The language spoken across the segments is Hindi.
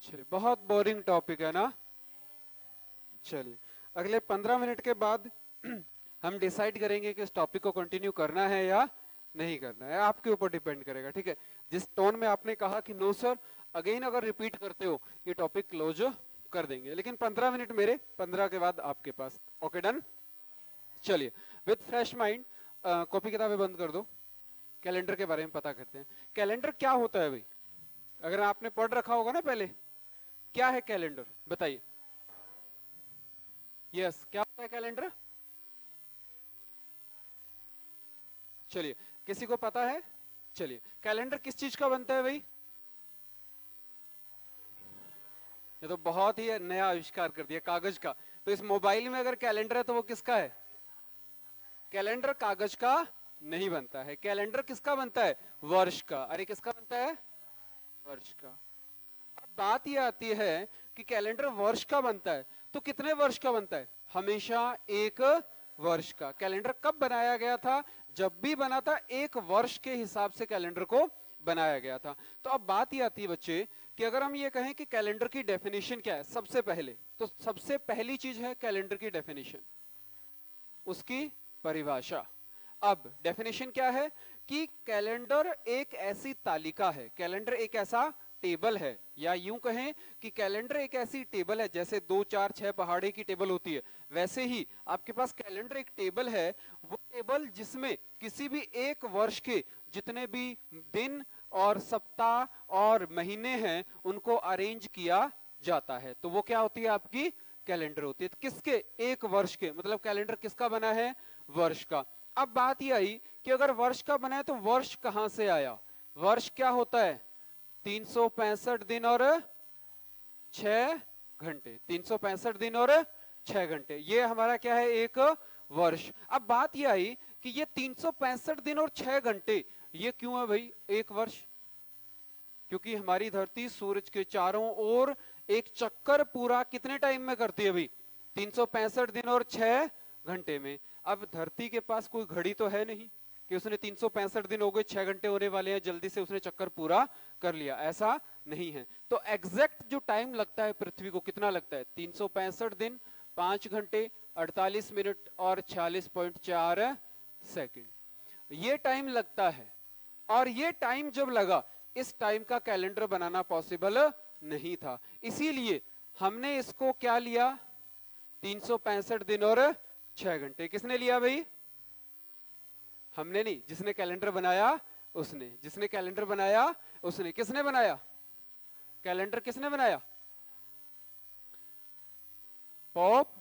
चलिए, बहुत बोरिंग टॉपिक है ना। चलिए, अगले 15 मिनट के बाद हम डिसाइड करेंगे कि इस टॉपिक को कंटिन्यू करना है या नहीं करना है। आपके ऊपर डिपेंड करेगा, ठीक है। जिस टोन में आपने कहा कि नो सर, अगेन अगर रिपीट करते हो ये टॉपिक क्लोज कर देंगे, लेकिन 15 मिनट मेरे, 15 के बाद आपके पास। Okay, done. चलिए, विथ फ्रेश माइंड कॉपी किताबें बंद कर दो, कैलेंडर के बारे में पता करते हैं। कैलेंडर क्या होता है भाई? अगर आपने पढ़ रखा होगा ना पहले, क्या है कैलेंडर बताइए। यस, क्या होता है कैलेंडर? चलिए, किसी को पता है? चलिए, कैलेंडर किस चीज का बनता है भाई? ये तो बहुत ही नया आविष्कार कर दिया, कागज का। तो इस मोबाइल में अगर कैलेंडर है तो वो किसका है? कैलेंडर कागज का नहीं बनता है। कैलेंडर किसका बनता है? वर्ष का। अरे किसका बनता है? वर्ष का। अब बात ये आती है कि कैलेंडर वर्ष का बनता है, तो कितने वर्ष का बनता है? हमेशा एक वर्ष का। कैलेंडर कब बनाया गया था? जब भी बना था एक वर्ष के हिसाब से कैलेंडर को बनाया गया था। तो अब बात ये आती है बच्चे कि अगर हम ये कहें कि कैलेंडर की डेफिनेशन क्या है, सबसे पहले तो सबसे पहली चीज है कैलेंडर की डेफिनेशन, उसकी परिभाषा। अब डेफिनेशन क्या है कि कैलेंडर एक ऐसी तालिका है, कैलेंडर एक ऐसा टेबल है, या यूं कहें कि कैलेंडर एक ऐसी टेबल है जैसे 2 4 6 पहाड़े की टेबल होती है, वैसे ही आपके पास कैलेंडर एक टेबल है। वो टेबल जिसमें किसी भी एक वर्ष के जितने भी दिन और सप्ताह और महीने हैं उनको अरेंज किया जाता है, तो वो क्या होती है? आपकी कैलेंडर होती है। तो किसके? एक वर्ष के, मतलब कैलेंडर किसका बना है? वर्ष का। अब बात ये आई कि अगर वर्ष का बना है तो वर्ष कहां से आया? वर्ष क्या होता है? 365 दिन और 6 घंटे। 365 दिन और 6 घंटे, ये हमारा क्या है? एक वर्ष। अब बात ये आई कि ये 365 दिन और 6 घंटे ये क्यों है भाई एक वर्ष? क्योंकि हमारी धरती सूरज के चारों ओर एक चक्कर पूरा कितने टाइम में करती है भाई? 365 दिन और 6 घंटे में। अब धरती के पास कोई घड़ी तो है नहीं कि उसने 365 दिन हो गए, 6 घंटे होने वाले हैं, जल्दी से उसने चक्कर पूरा कर लिया, ऐसा नहीं है। तो एग्जैक्ट जो टाइम लगता है पृथ्वी को, कितना लगता है? 365 दिन, 5 घंटे, 48 मिनट और 46.4 सेकंड, ये टाइम लगता है। और ये टाइम जब लगा, इस टाइम का कैलेंडर बनाना पॉसिबल नहीं था, इसीलिए हमने इसको क्या लिया? 365 दिन और 6 घंटे। किसने लिया भाई? हमने नहीं, जिसने कैलेंडर बनाया उसने। जिसने कैलेंडर बनाया उसने। किसने बनाया कैलेंडर? किसने बनाया? पोप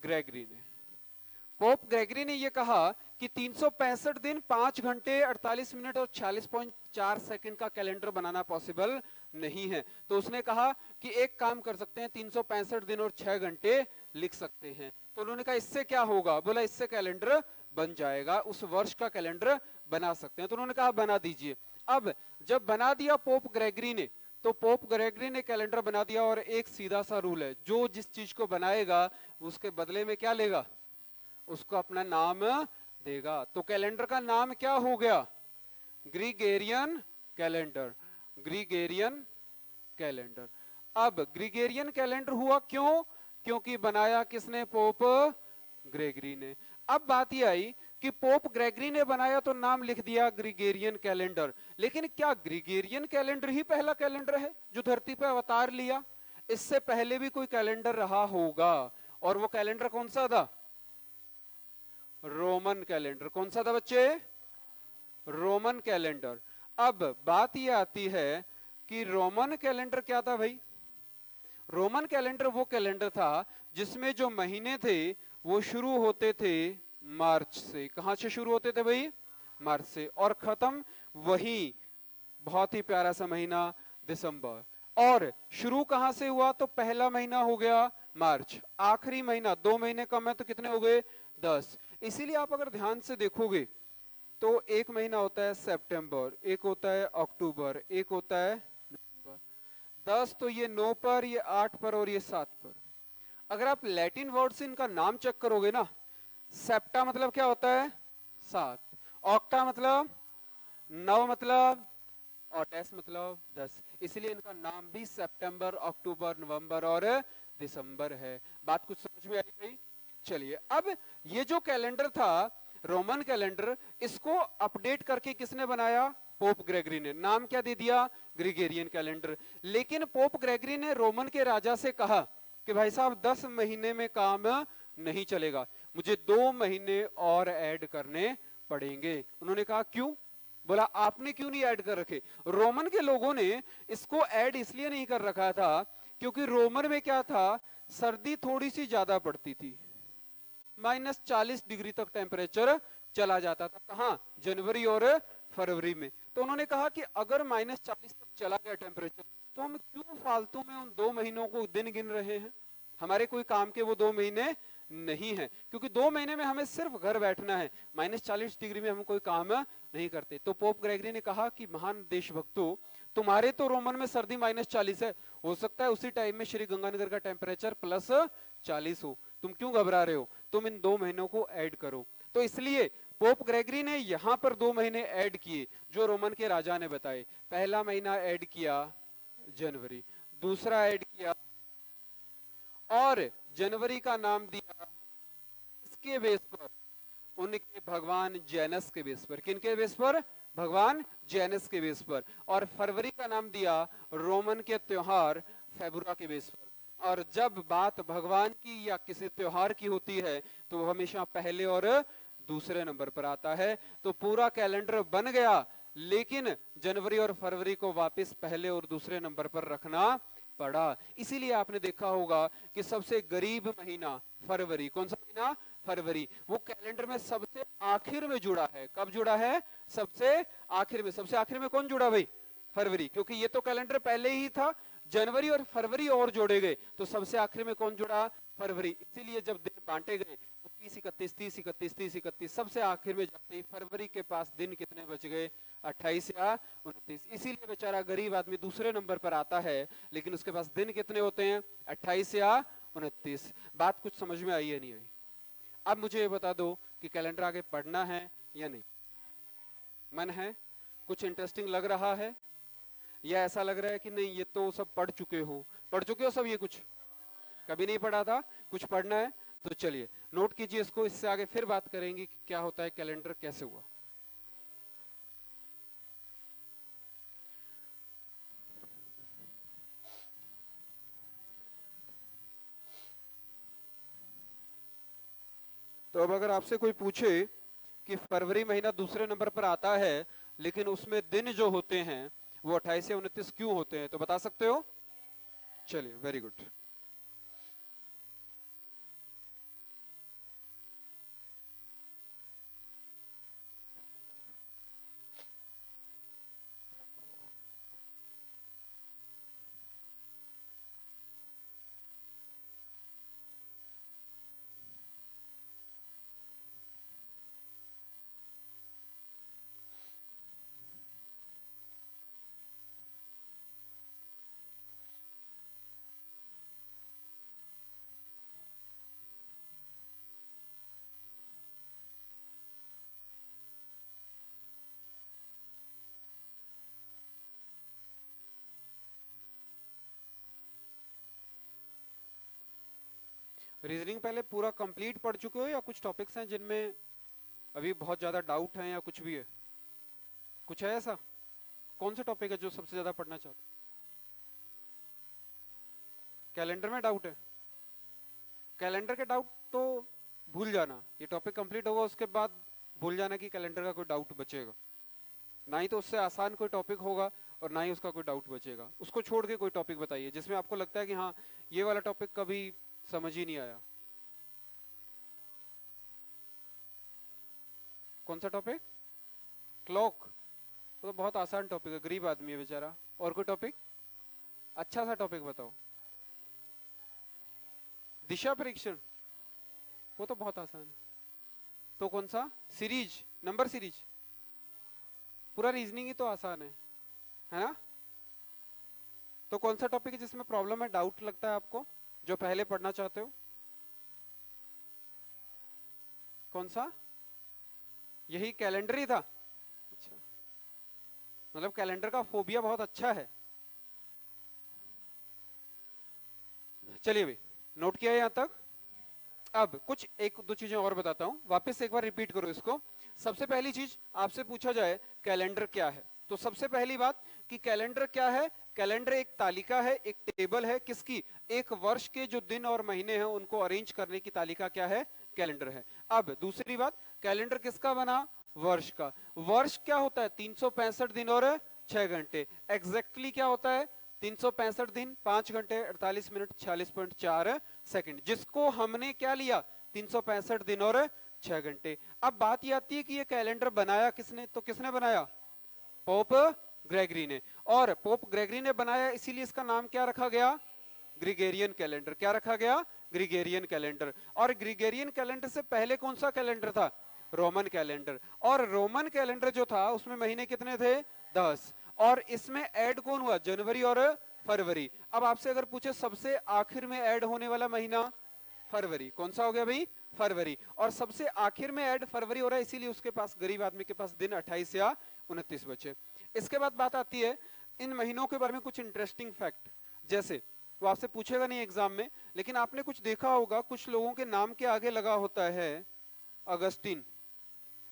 ग्रेगरी ने। पोप ग्रेगरी ने यह कहा कि 365 दिन, 5 घंटे, 48 मिनट और 46.4 सेकंड का कैलेंडर बनाना पॉसिबल नहीं है। तो उसने कहा कि एक काम कर सकते हैं, 365 दिन और 6 घंटे लिख सकते हैं। तो उन्होंने कहा इससे क्या होगा? बोला इससे कैलेंडर बन जाएगा, उस वर्ष का कैलेंडर बना सकते हैं। तो उन्होंने कहा बना दीजिए। अब जब बना दिया पोप ग्रेगरी ने, तो पोप ग्रेगरी ने कैलेंडर बना दिया, और एक सीधा सा रूल है, जो जिस चीज को बनाएगा उसके बदले में क्या लेगा? उसको अपना नाम देगा। तो कैलेंडर का नाम क्या हो गया? ग्रीगेरियन कैलेंडर। ग्रीगेरियन कैलेंडर। अब ग्रीगेरियन कैलेंडर हुआ क्यों? क्योंकि बनाया किसने? पोप ग्रेगरी ने। अब बात यह आई कि पोप ग्रेगरी ने बनाया तो नाम लिख दिया ग्रीगेरियन कैलेंडर, लेकिन क्या ग्रीगेरियन कैलेंडर ही पहला कैलेंडर है जो धरती पर अवतार लिया? इससे पहले भी कोई कैलेंडर रहा होगा, और वो कैलेंडर कौन सा था? Roman calendar. कौन सा था बच्चे? Roman calendar. अब बात यह आती है कि रोमन कैलेंडर क्या था भाई? रोमन कैलेंडर वो कैलेंडर था जिसमें जो महीने थे वो शुरू होते थे मार्च से। कहां से शुरू होते थे भाई? मार्च से, और खत्म वही बहुत ही प्यारा सा महीना दिसंबर। और शुरू कहां से हुआ? तो पहला महीना हो गया मार्च, आखिरी महीना 2 महीने कम है तो कितने हो गए? 10। इसीलिए आप अगर ध्यान से देखोगे तो एक महीना होता है सितंबर, एक होता है अक्टूबर, एक होता है नवंबर। 10 तो ये 9 पर, ये 8 पर और ये 7 पर। अगर आप लैटिन वर्ड से इनका नाम चेक करोगे ना, सेप्टा मतलब क्या होता है? 7, ऑक्टा मतलब 9, मतलब और डैश मतलब 10, इसलिए इनका नाम भी सितंबर, अक्टूबर, नवंबर और दिसंबर है। बात कुछ समझ में आई भाई? चलिए, अब ये जो कैलेंडर था रोमन कैलेंडर, इसको अपडेट करके किसने बनाया? पोप ग्रेगरी ने। नाम क्या दे दिया? Gregorian calendar. लेकिन पोप ग्रेगरी ने रोमन के राजा से कहा कि भाई साहब 10 महीने में काम नहीं चलेगा, मुझे 2 महीने और ऐड करने पड़ेंगे। उन्होंने कहा क्यों? बोला आपने क्यों नहीं ऐड कर रखे? रोमन के लोगों ने इसको ऐड इसलिए नहीं कर रखा था क्योंकि रोमन में क्या था, सर्दी थोड़ी सी ज्यादा पड़ती थी, -40 डिग्री तक टेम्परेचर चला जाता था। कहां? जनवरी और फरवरी में। तो उन्होंने कहा कि अगर -40 तक चला गया टेम्परेचर, तो हम क्यों फालतू में उन 2 महीनों को दिन गिन रहे हैं? हमारे कोई काम के वो 2 महीने नहीं है, क्योंकि 2 महीने में हमें सिर्फ घर बैठना है, -40 डिग्री में हम कोई काम नहीं करते। तो पोप ग्रेगरी ने कहा कि महान देशभक्तों, तुम्हारे तो रोमन में सर्दी -40 है, हो सकता है उसी टाइम में श्री गंगानगर का टेम्परेचर +40 हो, तुम क्यों घबरा रहे हो? तुम इन 2 महीनों को ऐड करो। तो इसलिए पोप ग्रेगरी ने यहां पर 2 महीने ऐड किए जो रोमन के राजा ने बताए। पहला महीना ऐड किया जनवरी, दूसरा ऐड किया, और जनवरी का नाम दिया किसके बेस पर? उनके भगवान जैनस के बेस पर। किनके बेस पर? भगवान जैनस के बेस पर। और फरवरी का नाम दिया रोमन के त्योहार फेबुरा के बेस पर। और जब बात भगवान की या किसी त्योहार की होती है तो वो हमेशा पहले और दूसरे नंबर पर आता है। तो पूरा कैलेंडर बन गया, लेकिन जनवरी और फरवरी को वापस पहले और दूसरे नंबर पर रखना पड़ा। इसीलिए आपने देखा होगा कि सबसे गरीब महीना फरवरी, कौन सा महीना? फरवरी, वो कैलेंडर में सबसे आखिर में जुड़ा है। कब जुड़ा है? सबसे आखिर में। सबसे आखिर में कौन जुड़ा भाई? फरवरी, क्योंकि ये तो कैलेंडर पहले ही था, जनवरी और फरवरी और जोड़े गए, तो सबसे आखिर में कौन जुड़ा? फरवरी। इसीलिए जब दिन बांटे गए तो 30 31 30 31 30 31, सबसे आखिर में जाते ही फरवरी के पास दिन कितने बच गए? 28 या 29। इसीलिए बेचारा गरीब आदमी दूसरे नंबर पर आता है, लेकिन उसके पास दिन कितने होते हैं? 28 या 29। बात कुछ समझ में आई है नहीं आई? अब मुझे ये बता दो कि कैलेंडर आगे पढ़ना है या नहीं? मन है? कुछ इंटरेस्टिंग लग रहा है या ऐसा लग रहा है कि नहीं ये तो सब पढ़ चुके हो? पढ़ चुके हो सब? ये कुछ कभी नहीं पढ़ा था, कुछ पढ़ना है? तो चलिए नोट कीजिए इसको, इससे आगे फिर बात करेंगे कि क्या होता है कैलेंडर, कैसे हुआ। तो अब अगर आपसे कोई पूछे कि फरवरी महीना दूसरे नंबर पर आता है लेकिन उसमें दिन जो होते हैं वो 28 या 29 क्यों होते हैं, तो बता सकते हो? चलिए, वेरी गुड। रीजनिंग पहले पूरा कंप्लीट पढ़ चुके हो या कुछ टॉपिक्स हैं जिनमें अभी बहुत ज्यादा डाउट है या कुछ भी है? कुछ है ऐसा? कौन सा टॉपिक है जो सबसे ज्यादा पढ़ना चाहते हो? कैलेंडर में डाउट है? कैलेंडर के डाउट तो भूल जाना, ये टॉपिक कंप्लीट होगा उसके बाद भूल जाना कि कैलेंडर का कोई डाउट बचेगा। ना ही तो उससे आसान कोई टॉपिक होगा और ना ही उसका कोई डाउट बचेगा। उसको छोड़ के कोई टॉपिक बताइए जिसमें आपको लगता है कि हाँ ये वाला टॉपिक कभी समझ ही नहीं आया। कौन सा टॉपिक? क्लॉक? तो बहुत आसान टॉपिक है, गरीब आदमी है बेचारा। और कोई टॉपिक अच्छा सा टॉपिक बताओ। दिशा परीक्षण? वो तो बहुत आसान है। तो कौन सा? Series, number series? पूरा रीजनिंग ही तो आसान है ना? तो कौन सा टॉपिक है जिसमें प्रॉब्लम है, डाउट लगता है आपको, जो पहले पढ़ना चाहते हो? कौन सा? यही कैलेंडर ही था? अच्छा, मतलब कैलेंडर का फोबिया बहुत अच्छा है। चलिए भाई, नोट किया यहां तक। अब कुछ एक दो चीजें और बताता हूं, वापस एक बार रिपीट करो इसको। सबसे पहली चीज आपसे पूछा जाए कैलेंडर क्या है, तो सबसे पहली बात कि कैलेंडर क्या है। कैलेंडर एक तालिका है, एक टेबल है, किसकी? एक वर्ष के जो दिन और महीने हैं उनको अरेंज करने की तालिका क्या है? कैलेंडर है। अब दूसरी बात, कैलेंडर किसका बना? वर्ष का। वर्ष क्या होता है? 365 दिन और 6 घंटे। एग्जैक्टली क्या होता है? 365 दिन 5 घंटे 48 मिनट 46.4 सेकंड, जिसको हमने क्या लिया? 365 दिन और 6 घंटे। अब बात ये आती है कि ये कैलेंडर बनाया किसने? तो किसने बनाया? पोप ग्रेगरी ने। और पोप ग्रेगरी ने बनाया, इसीलिए इसका नाम क्या रखा गया? Gregorian calendar. क्या रखा गया? Gregorian calendar. और ग्रिगोरियन कैलेंडर से पहले कौन सा कैलेंडर था? Roman calendar. और रोमन कैलेंडर जो था उसमें महीने कितने थे? 10। और इसमें ऐड कौन हुआ? जनवरी और फरवरी। अब आपसे अगर पूछे सबसे आखिर में ऐड होने वाला महीना? फरवरी। कौन सा हो गया भाई? फरवरी। और सबसे आखिर में ऐड फरवरी हो रहा है, इसीलिए उसके पास, गरीब आदमी के पास दिन 28 या 29 बचे। इसके बाद बात आती है इन महीनों के बारे में कुछ इंटरेस्टिंग फैक्ट। जैसे वो आपसे पूछेगा नहीं एग्जाम में, लेकिन आपने कुछ देखा होगा, कुछ लोगों के नाम के आगे लगा होता है अगस्टिन,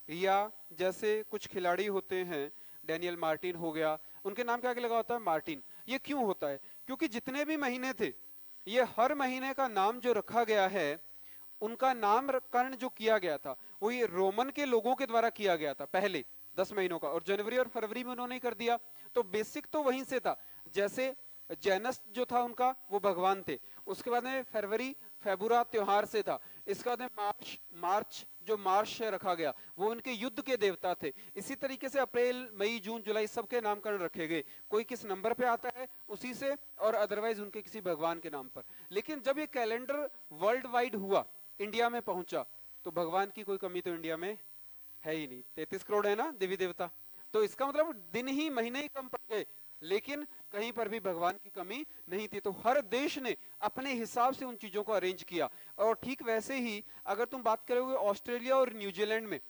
या जैसे कुछ खिलाड़ी होते हैं, डेनियल मार्टिन हो गया, उनके नाम के आगे लगा होता है मार्टिन। ये क्यों होता है? क्योंकि जितने भी महीने थे, ये हर महीने का नाम जो रखा गया है, उनका नामकरण जो किया गया था वो ये रोमन के लोगों के द्वारा किया गया था पहले 10 महीनों का, और जनवरी और फरवरी में उन्होंने कर दिया। तो बेसिक तो वहीं से था। जैसे जैनस जो था उनका, वो भगवान थे। उसके बाद में फरवरी, फेबुरा त्योहार से था। इसके बाद में मार्च, मार्च जो मार्च से रखा गया वो उनके युद्ध के देवता थे। इसी तरीके से अप्रैल, मई, जून, जुलाई सबके नामकरण रखे गए, कोई किस नंबर पे आता है उसी से, और अदरवाइज उनके किसी भगवान के नाम पर। लेकिन जब ये कैलेंडर वर्ल्ड वाइड हुआ, इंडिया में पहुंचा, तो भगवान की कोई कमी तो इंडिया में है ही नहीं। 33 करोड़ है ना देवी देवता, तो इसका मतलब दिन ही महीने ही कम पड़ गए, लेकिन कहीं पर भी भगवान की कमी नहीं थी। तो हर देश ने अपने हिसाब से उन चीजों को अरेंज किया। और ठीक वैसे ही अगर तुम बात करोगे ऑस्ट्रेलिया और न्यूजीलैंड में,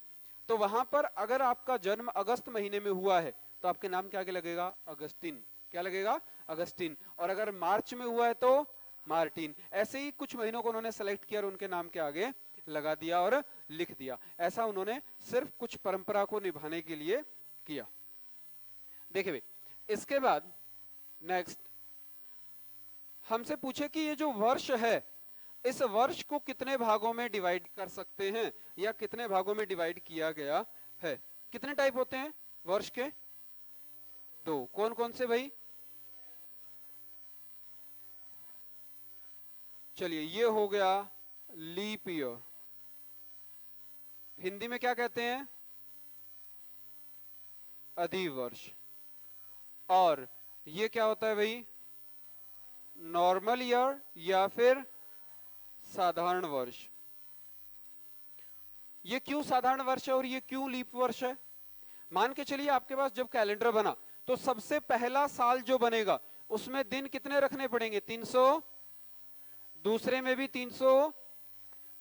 तो वहां पर अगर आपका जन्म अगस्त महीने में हुआ है तो आपके नाम क्या आगे लगेगा? अगस्तिन। क्या लगेगा? अगस्तिन। और अगर मार्च में हुआ है तो मार्टिन। ऐसे ही कुछ महीनों को उन्होंने सेलेक्ट किया और उनके नाम के आगे लगा दिया और लिख दिया। ऐसा उन्होंने सिर्फ कुछ परंपरा को निभाने के लिए किया। देखिए भाई, इसके बाद नेक्स्ट हमसे पूछे कि ये जो वर्ष है, इस वर्ष को कितने भागों में डिवाइड कर सकते हैं, या कितने भागों में डिवाइड किया गया है? कितने टाइप होते हैं वर्ष के? 2। कौन कौन से भाई? चलिए, ये हो गया लीप ईयर, हिंदी में क्या कहते हैं? अधिवर्ष। और ये क्या होता है भाई? नॉर्मल ईयर या फिर साधारण वर्ष। ये क्यों साधारण वर्ष है और ये क्यों लीप वर्ष है? मान के चलिए आपके पास जब कैलेंडर बना, तो सबसे पहला साल जो बनेगा उसमें दिन कितने रखने पड़ेंगे? 300, दूसरे में भी 300,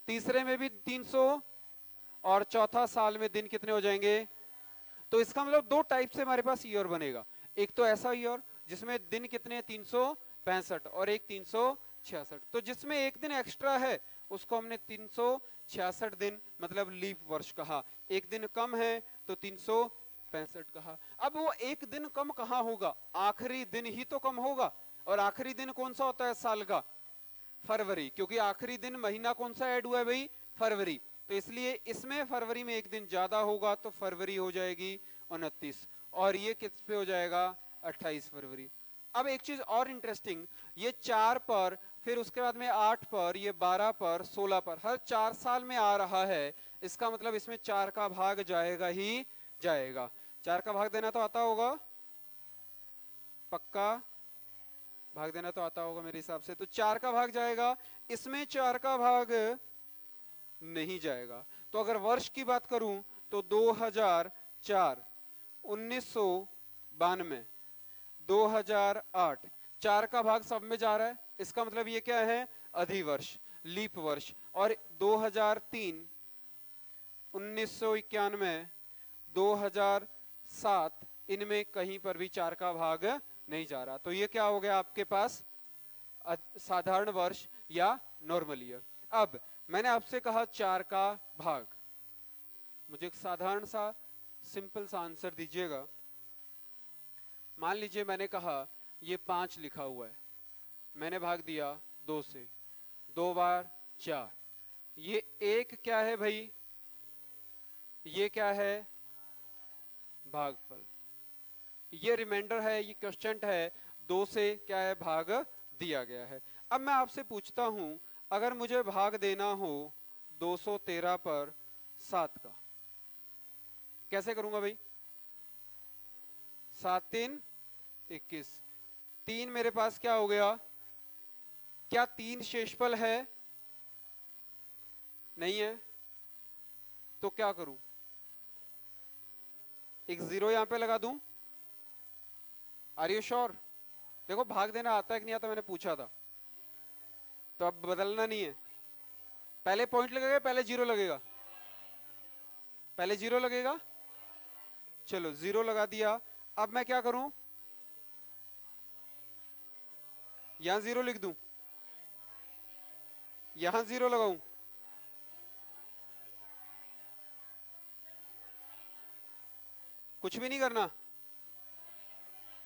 तीसरे में भी 300, और चौथा साल में दिन कितने हो जाएंगे? तो इसका मतलब 2 टाइप से हमारे पास ईयर बनेगा। एक तो ऐसा ईयर जिसमें दिन कितने? 365, और एक 366। तो जिसमें एक दिन एक्स्ट्रा है उसको हमने 366 दिन मतलब लीप वर्ष कहा। एक दिन कम है तो 365 कहा। अब वो एक दिन कम कहाँ होगा? आखिरी दिन ही तो कम होगा। और आखिरी दिन कौन सा होता है साल का? फरवरी, क्योंकि आखिरी दिन महीना कौन सा ऐड हुआ है भाई? फरवरी। तो इसलिए इसमें फरवरी में एक दिन ज्यादा होगा, तो फरवरी हो जाएगी 29, और ये किस पे हो जाएगा? 28 फरवरी। अब एक चीज और इंटरेस्टिंग, ये 4 पर, फिर उसके बाद में 8 पर, ये 12 पर, 16 पर, हर 4 साल में आ रहा है। इसका मतलब इसमें 4 का भाग जाएगा ही जाएगा। 4 का भाग देना तो आता होगा, पक्का भाग देना तो आता होगा मेरे हिसाब से। तो 4 का भाग जाएगा, इसमें 4 का भाग नहीं जाएगा। तो अगर वर्ष की बात करूं तो 2004, 1992, 2008, 4 का भाग सब में जा रहा है। इसका मतलब ये क्या है? अधिवर्ष, लीप वर्ष। और 2003, 1991, 2007, इनमें कहीं पर भी 4 का भाग नहीं जा रहा। तो ये क्या हो गया आपके पास, साधारण वर्ष या नॉर्मल ईयर। अब मैंने आपसे कहा 4 का भाग, मुझे एक साधारण सा सिंपल सा आंसर दीजिएगा। मान लीजिए मैंने कहा ये 5 लिखा हुआ है, मैंने भाग दिया 2 से, 2 बार 4, ये 1 क्या है भाई, ये क्या है भागफल, ये रिमाइंडर है, ये क्वेश्चन है, 2 से क्या है भाग दिया गया है। अब मैं आपसे पूछता हूं, अगर मुझे भाग देना हो 213 पर 7 का, कैसे करूंगा भाई, 7 3 21, 3 मेरे पास क्या हो गया, क्या 3 शेषफल है, नहीं है, तो क्या करूं, एक 0 यहां पे लगा दूं। Are you sure? देखो भाग देना आता है कि नहीं आता, मैंने पूछा था, तो अब बदलना नहीं है। पहले पॉइंट लगेगा, पहले 0 लगेगा, पहले 0 लगेगा, चलो 0 लगा दिया। अब मैं क्या करूं, यहां 0 लिख दूं, यहां 0 लगाऊं, कुछ भी नहीं करना,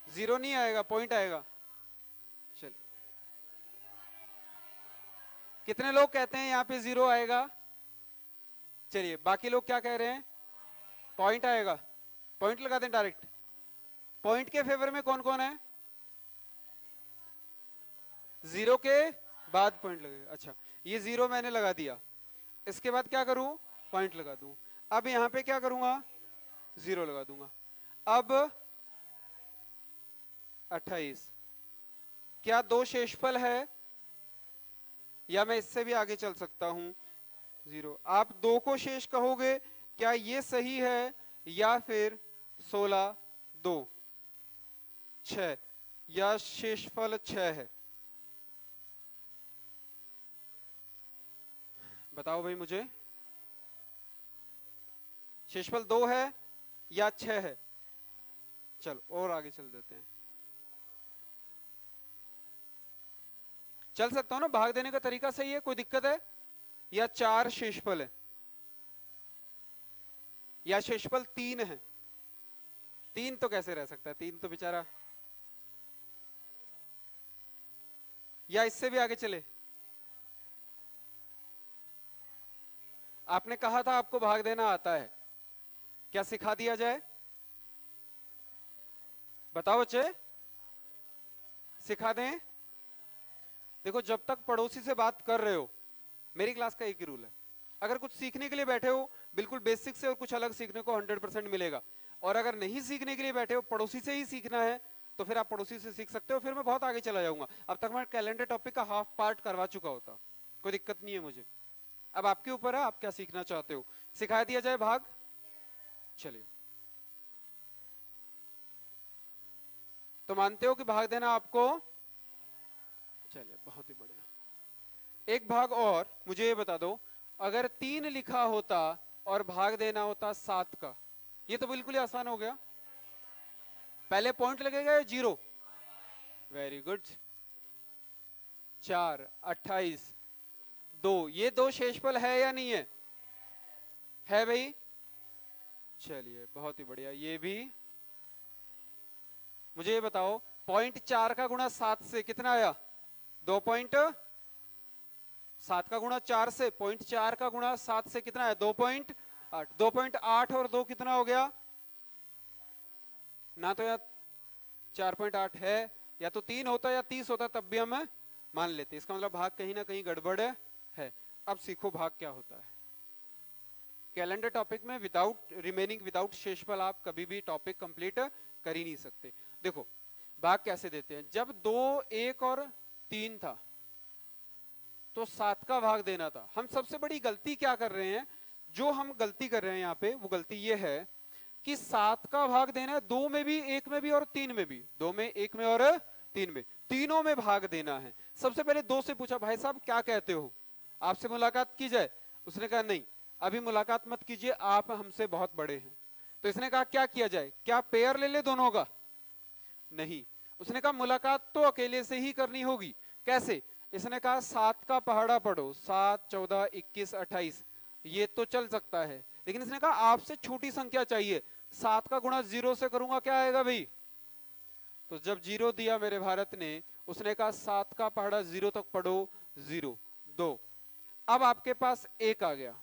0 नहीं आएगा, पॉइंट आएगा। चल, कितने लोग कहते हैं यहां पे 0 आएगा, चलिए बाकी लोग क्या कह रहे हैं, पॉइंट आएगा, पॉइंट लगा दें डायरेक्ट। पॉइंट के फेवर में कौन कौन है, 0 के बाद पॉइंट लगेगा। अच्छा, ये 0 मैंने लगा दिया, इसके बाद क्या करूं, पॉइंट लगा दूं। अब यहां पे क्या करूंगा, 0 लगा दूंगा। अब 28, क्या 2 शेषफल है, या मैं इससे भी आगे चल सकता हूं, 0। आप 2 को शेष कहोगे, क्या ये सही है, या फिर 16 2 6, या शेषफल 6 है, बताओ भाई मुझे, शेषफल 2 है या 6 है। चलो और आगे चल देते हैं, चल सकता हूं ना, भाग देने का तरीका सही है, कोई दिक्कत है, या 4 शेषफल है, या शेषफल 3 है, 3 तो कैसे रह सकता है, 3 तो बेचारा, या इससे भी आगे चले, आपने कहा था आपको भाग देना आता है, क्या सिखा दिया जाए, बताओ बच्चे, सिखा दें। देखो जब तक पड़ोसी से बात कर रहे हो, मेरी क्लास का एक ही रूल है, अगर कुछ सीखने के लिए बैठे हो बिल्कुल बेसिक से और कुछ अलग सीखने को 100% मिलेगा, और अगर नहीं सीखने के लिए बैठे हो, पड़ोसी से ही सीखना है, तो फिर आप पड़ोसी से सीख सकते हो। फिर मैं बहुत आगे चला जाऊंगा, अब तक मैं कैलेंडर टॉपिक का हाफ पार्ट करवा चुका होता, कोई दिक्कत नहीं है मुझे। अब आपके ऊपर है, आप क्या सीखना चाहते हो, सिखा दिया जाए भाग। चलिए, तो मानते हो कि भाग देना आपको, चलिए बहुत ही बढ़िया। एक भाग और मुझे ये बता दो, अगर 3 लिखा होता और भाग देना होता 7 का, ये तो बिल्कुल ही आसान हो गया, पहले पॉइंट लगेगा या 0, वेरी गुड, 4 28 2, ये 2 शेषफल है या नहीं है भाई, चलिए बहुत ही बढ़िया। ये भी मुझे ये बताओ, पॉइंट 4 का गुणा 7 से कितना आया, 2.7 का गुणा 4 से, पॉइंट 4 का गुणा 7 से कितना है, 2.8, 2.8 और 2 कितना हो गया, ना तो यार 4.8 है, या तो 3 होता या 30 होता, तब भी हम मान लेते, इसका मतलब भाग कहीं ना कहीं गड़बड़ है। अब सीखो भाग क्या होता है। कैलेंडर टॉपिक में विदाउट शेषफल आप कभी भी टॉपिक कंप्लीट कर ही नहीं सकते। देखो भाग कैसे देते हैं, जब 2 1 और 3 था तो 7 का भाग देना था। हम सबसे बड़ी गलती क्या कर रहे हैं, जो हम गलती कर रहे हैं यहाँ पे, वो गलती ये है कि 7 का भाग देना है 2 में भी, 1 में भी और 3 में भी, 2 में 1 में और 3 में, तीनों में भाग देना है। सबसे पहले 2 से पूछा, भाई साहब क्या कहते हो, आपसे मुलाकात की जाए, उसने कहा नहीं अभी मुलाकात मत कीजिए, आप हमसे बहुत बड़े हैं। तो इसने कहा क्या किया जाए, क्या पेयर ले ले दोनों का, नहीं, उसने कहा मुलाकात तो अकेले से ही करनी होगी। कैसे, इसने कहा 7 का पहाड़ा पढ़ो, 7, 14, 21, 28, ये तो चल सकता है, लेकिन इसने कहा आपसे छोटी संख्या चाहिए, 7 का गुणा 0 से करूंगा, क्या आएगा भाई। तो जब 0 दिया मेरे भारत ने, उसने कहा 7 का पहाड़ा 0 तक पढ़ो, 0, 2, अब आपके पास 1 आ गया,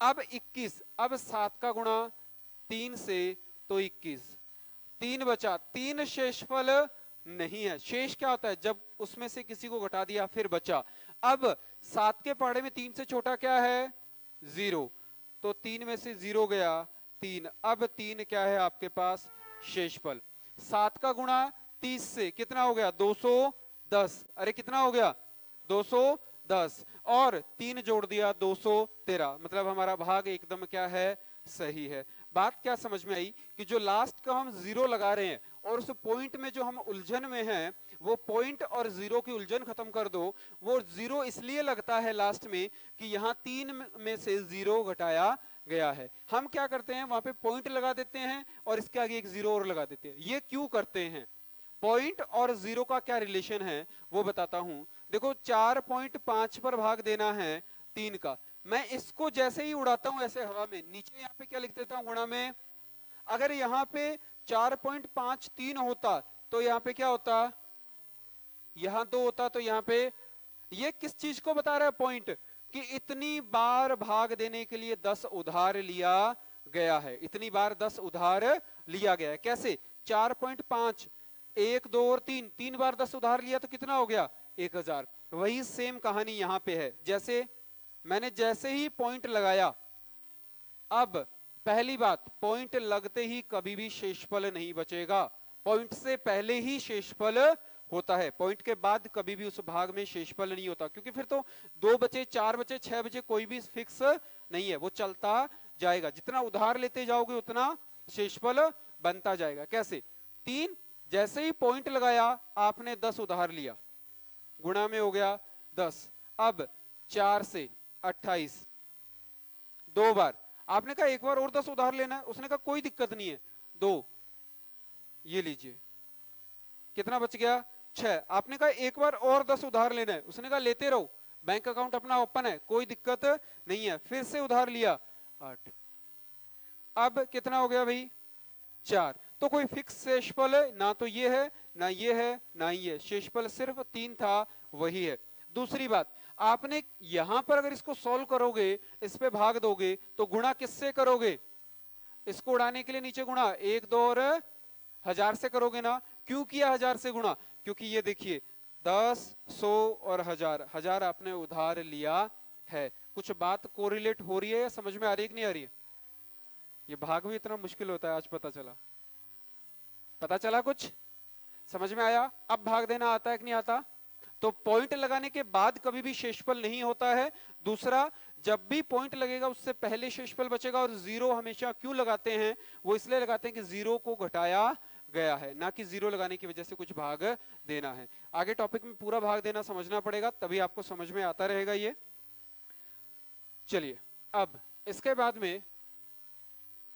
अब 21, अब 7 का गुणा 3 से तो 21, 3 बचा, 3 शेषफल नहीं है। शेष क्या होता है, जब उसमें से किसी को घटा दिया फिर बचा। अब 7 के पहाड़े में 3 से छोटा क्या है, 0, तो 3 में से 0 गया 3, अब 3 क्या है आपके पास, शेषफल। 7 का गुणा 30 से कितना हो गया, 210, अरे कितना हो गया, 210, और 3 जोड़ दिया 213, मतलब हमारा भाग एकदम क्या है, सही है। बात क्या समझ में आई कि जो लास्ट का हम 0 लगा रहे हैं और उस पॉइंट में जो हम उलझन में हैं, वो पॉइंट और 0 की उलझन खत्म कर दो। वो 0 इसलिए लगता है लास्ट में कि यहाँ 3 में से 0 घटाया गया है। हम क्या करते हैं, वहां पे पॉइंट लगा देते हैं और इसके आगे एक 0 और लगा देते हैं। ये क्यों करते हैं, पॉइंट और 0 का क्या रिलेशन है वो बताता हूं। देखो 4.5 पर भाग देना है 3 का, मैं इसको जैसे ही उड़ाता हूं ऐसे हवा में, नीचे यहाँ पे क्या लिख देता हूं गुणा में। अगर यहाँ पे 4.53 होता तो यहाँ पे क्या होता, यहाँ 2 होता, तो यहाँ पे, ये किस चीज को बता रहा है पॉइंट, कि इतनी बार भाग देने के लिए 10 उधार लिया गया है, इतनी बार 10 उधार लिया गया है। कैसे, 4.5, 1, 2 और 3, 3 बार 10 उधार लिया तो कितना हो गया, 1000। वही सेम कहानी यहां पे है। जैसे मैंने जैसे ही पॉइंट लगाया, अब पहली बात, पॉइंट लगते ही कभी भी शेषफल नहीं बचेगा, पॉइंट से पहले ही शेषफल होता है, पॉइंट के बाद कभी भी उस भाग में शेषफल नहीं होता, क्योंकि फिर तो 2 बचे, 4 बचे, 6 बचे, कोई भी फिक्स नहीं है, वो चलता जाएगा, जितना उधार लेते जाओगे उतना शेषफल बनता जाएगा। कैसे, 3, जैसे ही पॉइंट लगाया आपने 10 उधार लिया, गुणा में हो गया 10, अब 4 से 28, 2 बार, आपने कहा एक बार और 10 उधार लेना है, उसने कहा कोई दिक्कत नहीं है, 2, ये लीजिए, कितना बच गया, 6, आपने कहा एक बार और 10 उधार लेना है, उसने कहा लेते रहो, बैंक अकाउंट अपना ओपन है, कोई दिक्कत नहीं है, फिर से उधार लिया 8, अब कितना हो गया भाई, 4, तो कोई फिक्स शेषफल ना तो ये है ना ये है ना ये, शेषफल सिर्फ 3 था, वही है। दूसरी बात, आपने यहां पर अगर इसको सॉल्व करोगे, इस पे भाग दोगे, तो गुणा किससे करोगे, इसको उड़ाने के लिए नीचे गुणा 1, 2 और 1000 से करोगे ना। क्यों किया 1000 से गुणा, क्योंकि ये देखिए 10, 100 और 1000, 1000 आपने उधार लिया है। कुछ बात कोरिलेट हो रही है या समझ में आ रही है कि नहीं आ रही है। ये भाग भी इतना मुश्किल होता है, आज पता चला, पता चला कुछ समझ में आया। अब भाग देना आता है कि नहीं आता। तो पॉइंट लगाने के बाद कभी भी शेषफल नहीं होता है। दूसरा, जब भी पॉइंट लगेगा उससे पहले शेषफल बचेगा, और 0 हमेशा क्यों लगाते हैं, वो इसलिए लगाते हैं कि 0 को घटाया गया है, ना कि 0 लगाने की वजह से कुछ भाग देना है। आगे टॉपिक में पूरा भाग देना समझना पड़ेगा, तभी आपको समझ में आता रहेगा ये। चलिए, अब इसके बाद में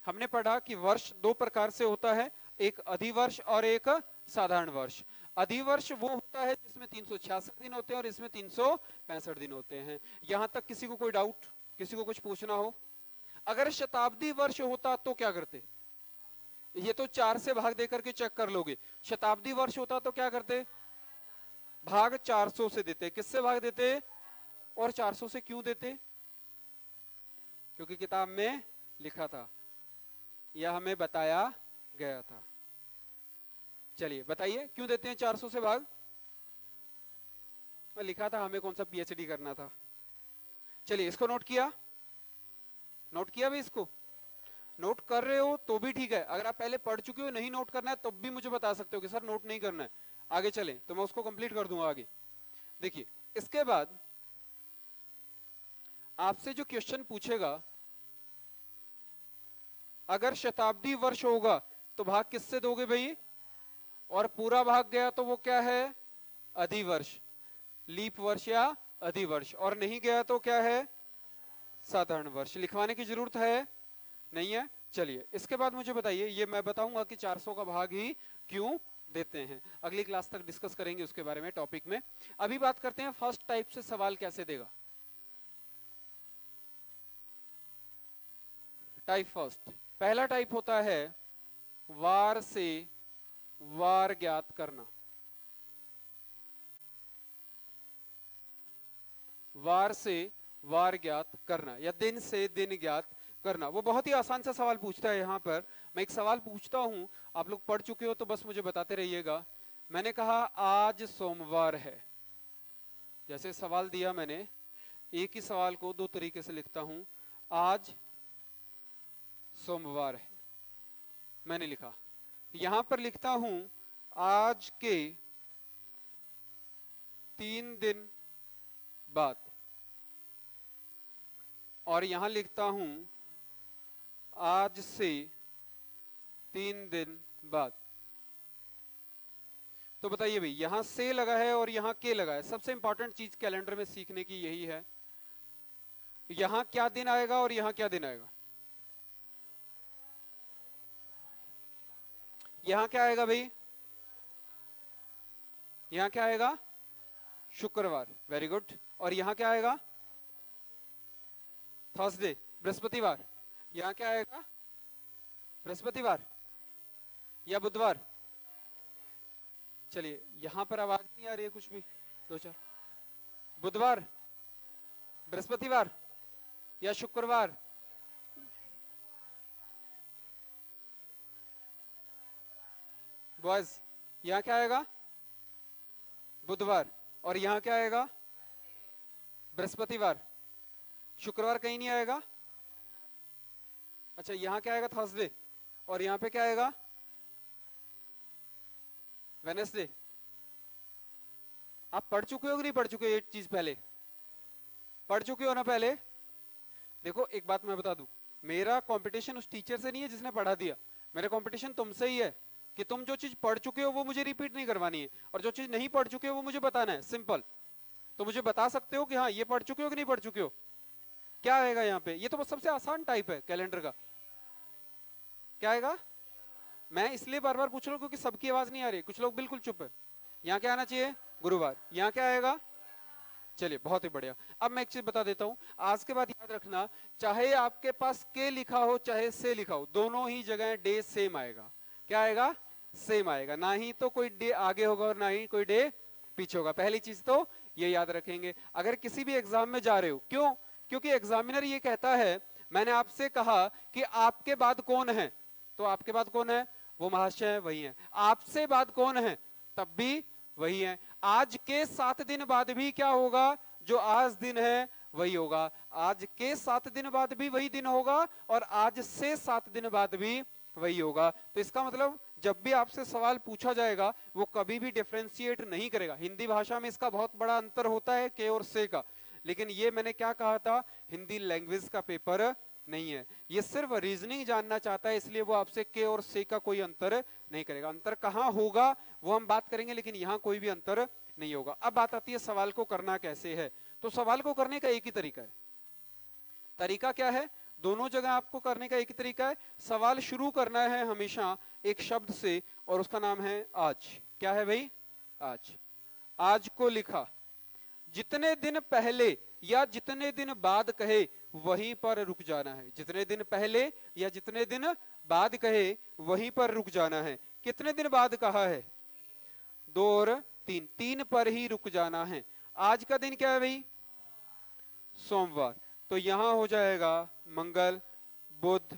हमने पढ़ा कि वर्ष 2 प्रकार से होता है, एक अधिवर्ष और एक साधारण वर्ष। अधिवर्ष वो होता है जिसमें 366 दिन होते हैं और इसमें 365 दिन होते हैं। यहां तक किसी को कोई डाउट, किसी को कुछ पूछना हो। अगर शताब्दी वर्ष होता तो क्या करते, ये तो 4 से भाग देकर के चेक कर लोगे। शताब्दी वर्ष होता तो क्या करते, भाग 400 से देते। किससे भाग देते, और 400 से क्यों देते, क्योंकि किताब में लिखा था, यह हमें बताया गया था। चलिए बताइए क्यों देते हैं 400 से भाग, लिखा था, हमें कौन सा पीएचडी करना था। चलिए इसको नोट किया, नोट किया भी, इसको नोट कर रहे हो तो भी ठीक है, अगर आप पहले पढ़ चुके हो नहीं नोट करना है तब भी मुझे बता सकते हो कि सर नोट नहीं करना है, आगे चले तो मैं उसको कंप्लीट कर दूंगा आगे। देखिए इसके बाद आपसे जो क्वेश्चन पूछेगा, अगर शताब्दी वर्ष होगा तो भाग किससे दोगे भाई, और पूरा भाग गया तो वो क्या है, अधिवर्ष, लीप वर्ष या अधिवर्ष, और नहीं गया तो क्या है, साधारण वर्ष। लिखवाने की जरूरत है नहीं है, चलिए इसके बाद मुझे बताइए, ये मैं बताऊंगा कि 400 का भाग ही क्यों देते हैं, अगली क्लास तक डिस्कस करेंगे उसके बारे में टॉपिक में। अभी बात करते हैं फर्स्ट टाइप से सवाल कैसे देगा। टाइप फर्स्ट, पहला टाइप होता है वार से वार ज्ञात करना। वार से वार ज्ञात करना या दिन से दिन ज्ञात करना। वो बहुत ही आसान सा सवाल पूछता है। यहां पर मैं एक सवाल पूछता हूं, आप लोग पढ़ चुके हो तो बस मुझे बताते रहिएगा। मैंने कहा आज सोमवार है, जैसे सवाल दिया मैंने, एक ही सवाल को दो तरीके से लिखता हूं। आज सोमवार है, मैंने लिखा। यहां पर लिखता हूं आज के 3 दिन बाद, और यहां लिखता हूं आज से 3 दिन बाद। तो बताइए भाई, यहां से लगा है और यहां के लगा है। सबसे इंपॉर्टेंट चीज कैलेंडर में सीखने की यही है, यहां क्या दिन आएगा और यहां क्या दिन आएगा। यहां क्या आएगा भाई, यहां क्या आएगा, शुक्रवार, वेरी गुड। और यहां क्या आएगा, थर्सडे, बृहस्पतिवार। यहां क्या आएगा, बृहस्पतिवार या बुधवार। चलिए यहां पर आवाज नहीं आ रही है कुछ भी, दो चार, बुधवार, बृहस्पतिवार या शुक्रवार। बॉयज यहां क्या आएगा, बुधवार, और यहां क्या आएगा, बृहस्पतिवार। शुक्रवार कहीं नहीं आएगा। अच्छा यहां क्या आएगा, थर्सडे, और यहां पे क्या आएगा, वेनेसडे। आप पढ़ चुके हो कि नहीं पढ़ चुके ये चीज पहले, पढ़ चुके हो ना पहले। देखो एक बात मैं बता दूं, मेरा कंपटीशन उस टीचर से नहीं है जिसने पढ़ा दिया, मेरा कंपटीशन तुमसे ही है कि तुम जो चीज पढ़ चुके हो वो मुझे रिपीट नहीं करवानी है, और जो चीज नहीं पढ़ चुके हो वो मुझे बताना है, सिंपल। तो मुझे बता सकते हो कि हाँ ये पढ़ चुके हो कि नहीं पढ़ चुके हो। क्या आएगा यहाँ पे, ये तो बस सबसे आसान टाइप है कैलेंडर का। क्या आएगा, मैं इसलिए बार बार पूछ रहा हूँ क्योंकि सबकी आवाज नहीं आ रही, कुछ लोग बिल्कुल चुप है। यहाँ क्या आना चाहिए, गुरुवार। यहाँ क्या आएगा, चलिए बहुत ही बढ़िया। अब मैं एक चीज बता देता हूं, आज के बाद याद रखना, चाहे आपके पास के लिखा हो चाहे से लिखा हो, दोनों ही जगह डे सेम आएगा। क्या आएगा, सेम आएगा, ना ही तो कोई डे आगे होगा और ना ही कोई डे पीछे होगा। पहली चीज तो ये याद रखेंगे। अगर किसी भी एग्जाम में जा रहे हो, क्यों, क्योंकि एग्जामिनर ये कहता है, मैंने आपसे कहा कि आपके बाद कौन है, तो आपके बाद कौन है, वो महाशय वही है। आपसे बाद कौन है, तब भी वही है। आज के 7 दिन बाद भी क्या होगा, जो आज दिन है वही होगा। आज के 7 दिन बाद भी वही दिन होगा, और आज से 7 दिन बाद भी वही होगा। तो इसका मतलब जब भी आपसे सवाल पूछा जाएगा वो कभी भी डिफरेंशिएट नहीं करेगा। हिंदी भाषा में इसका बहुत बड़ा अंतर होता है के और से का, लेकिन ये मैंने क्या कहा था, हिंदी लैंग्वेज का पेपर नहीं है, ये सिर्फ रीजनिंग जानना चाहता है, इसलिए वो आपसे के और से का कोई अंतर नहीं करेगा। अंतर कहां होगा वो हम बात करेंगे, लेकिन यहां कोई भी अंतर नहीं होगा। अब बात आती है सवाल को करना कैसे है। तो सवाल को करने का एक ही तरीका है। तरीका क्या है, दोनों जगह आपको करने का एक ही तरीका है। सवाल शुरू करना है हमेशा एक शब्द से, और उसका नाम है आज। क्या है भाई, आज। आज को लिखा, जितने दिन पहले या जितने दिन बाद कहे वहीं पर रुक जाना है। जितने दिन पहले या जितने दिन बाद कहे वहीं पर रुक जाना है। कितने दिन बाद कहा है, 2 और 3, 3 पर ही रुक जाना है। आज का दिन क्या है भाई, सोमवार, तो यहां हो जाएगा मंगल, बुध,